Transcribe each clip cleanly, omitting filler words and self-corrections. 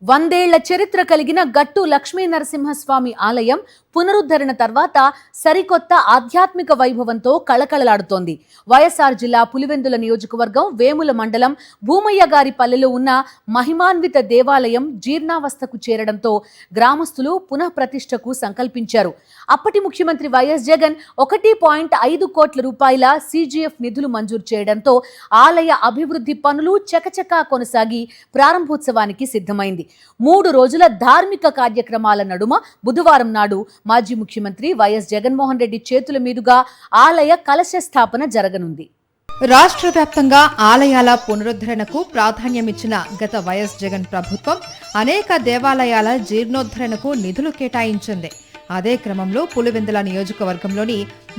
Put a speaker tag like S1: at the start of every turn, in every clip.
S1: వందేళ్ల చరిత్ర కలిగిన గట్టు లక్ష్మీ నరసింహస్వామి ఆలయం పునరుద్ధరణ తర్వాత సరికొత్త ఆధ్యాత్మిక వైభవంతో కళకళలాడుతోంది. వైఎస్ఆర్ జిల్లా పులివెందుల నియోజకవర్గం వేముల మండలం భూమయ్య గారి పల్లెలో ఉన్న మహిమాన్విత దేవాలయం జీర్ణావస్థకు చేరడంతో గ్రామస్తులు పునఃప్రతిష్టకు సంకల్పించారు. అప్పటి ముఖ్యమంత్రి వైఎస్ జగన్ 1.5 కోట్ల రూపాయల CGF నిధులు మంజూరు చేయడంతో ఆలయ అభివృద్ధి పనులు చకచకా కొనసాగి ప్రారంభోత్సవానికి సిద్ధమైంది. 3 రోజుల ధార్మిక కార్యక్రమాల నడుమ బుధవారం నాడు మాజీ ముఖ్యమంత్రి వైఎస్ జగన్మోహన్ రెడ్డి చేతుల మీదుగా ఆలయ కలశ స్థాపన జరగనుంది.
S2: రాష్ట్ర వ్యాప్తంగా ఆలయాల పునరుద్ధరణకు ప్రాధాన్యమిచ్చిన గత వైఎస్ జగన్ ప్రభుత్వం అనేక దేవాలయాల జీర్ణోద్ధరణకు నిధులు కేటాయించింది. అదే క్రమంలో పులివెందుల నియోజకవర్గంలోని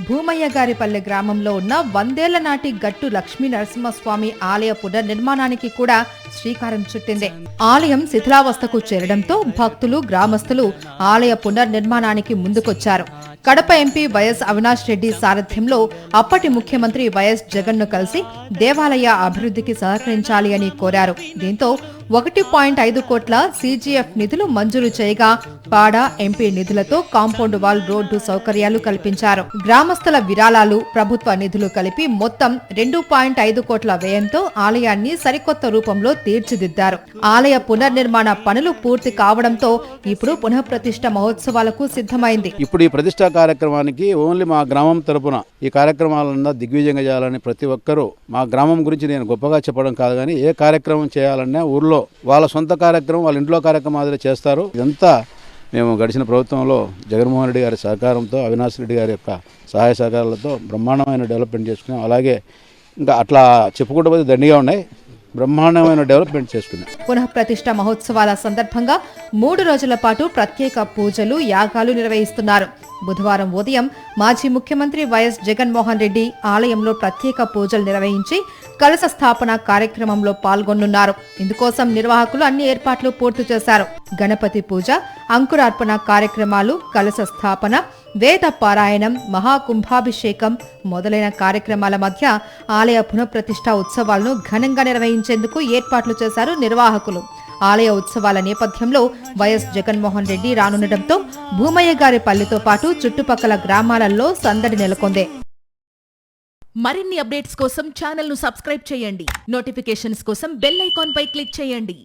S2: భూమయ్య గారిపల్లె గ్రామంలో ఉన్న 100 ఏళ్ల నాటి గట్టు లక్ష్మీ నరసింహస్వామి ఆలయ పునర్నిర్మాణానికి కూడా శ్రీకారం చుట్టింది. ఆలయం శిథిలావస్థకు చేరడంతో భక్తులు, గ్రామస్తులు ఆలయ పునర్నిర్మాణానికి ముందుకొచ్చారు. కడప ఎంపీ వైఎస్ అవినాష్ రెడ్డి సారథ్యంలో అప్పటి ముఖ్యమంత్రి వైఎస్ జగన్ ను కలిసి దేవాలయ అభివృద్ధికి సహకరించాలి అని కోరారు. దీంతో 1.5 కోట్ల CGF నిధులు మంజూరు చేయగా పాడా ఎంపీ నిధులతో కాంపౌండ్ వాల్, రోడ్డు సౌకర్యాలు కల్పించారు. గ్రామస్తుల విరాళాలు, ప్రభుత్వ నిధులు కలిపి మొత్తం 2.5 కోట్ల వ్యయంతో ఆలయాన్ని సరికొత్త రూపంలో తీర్చిదిద్దారు. ఆలయ పునర్నిర్మాణ పనులు పూర్తి కావడంతో ఇప్పుడు పునఃప్రతిష్ఠ మహోత్సవాలకు సిద్ధమైంది.
S3: ఇప్పుడు ఈ ప్రతిష్టా కార్యక్రమానికి ఓన్లీ మా గ్రామం తరపున ఈ కార్యక్రమాలన్నా దిగ్విజయంగా చేయాలని ప్రతి ఒక్కరూ, మా గ్రామం గురించి నేను గొప్పగా చెప్పడం కాదు కానీ ఏ కార్యక్రమం చేయాలన్నా ఊర్లో వాళ్ళ సొంత కార్యక్రమం, వాళ్ళ ఇంట్లో కార్యక్రమాలు చేస్తారు. ఇదంతా మేము గడిచిన ప్రభుత్వంలో జగన్మోహన్ రెడ్డి గారి సహకారంతో, అవినాష్ రెడ్డి గారి యొక్క సహాయ సహకారాలతో బ్రహ్మాండమైన డెవలప్మెంట్ చేసుకున్నాం. అలాగే ఇంకా అట్లా చెప్పుకుంటూ పోతే దండిగా ఉన్నాయి, బ్రహ్మాండమైన డెవలప్మెంట్ చేసుకున్నాం.
S2: పునఃప్రతిష్ఠ మహోత్సవాల సందర్భంగా 3 రోజుల పాటు ప్రత్యేక పూజలు, యాగాలు నిర్వహిస్తున్నారు. బుధవారం ఉదయం మాజీ ముఖ్యమంత్రి వైఎస్ జగన్మోహన్ రెడ్డి ఆలయంలో ప్రత్యేక పూజలు నిర్వహించి కలశ స్థాపన కార్యక్రమంలో పాల్గొనున్నారు. ఇందుకోసం నిర్వాహకులు అన్ని ఏర్పాట్లు పూర్తి చేశారు. గణపతి పూజ, అంకురార్పణ కార్యక్రమాలు, కలశ స్థాపన, వేద పారాయణం, మహాకుంభాభిషేకం మొదలైన కార్యక్రమాల మధ్య ఆలయ పునఃప్రతిష్ఠ ఉత్సవాలను ఘనంగా నిర్వహించేందుకు ఏర్పాట్లు చేశారు నిర్వాహకులు. ఆలయ ఉత్సవాల నేపథ్యంలో వైఎస్ జగన్మోహన్ రెడ్డి రానుండటంతో భూమయ్య గారి పల్లెతో పాటు చుట్టుపక్కల గ్రామాలలో సందడి నెలకొంది.
S4: మరిన్ని అప్డేట్స్ కోసం ఛానల్ ను సబ్స్క్రైబ్ చేయండి. నోటిఫికేషన్స్ కోసం బెల్ ఐకాన్ పై క్లిక్ చేయండి.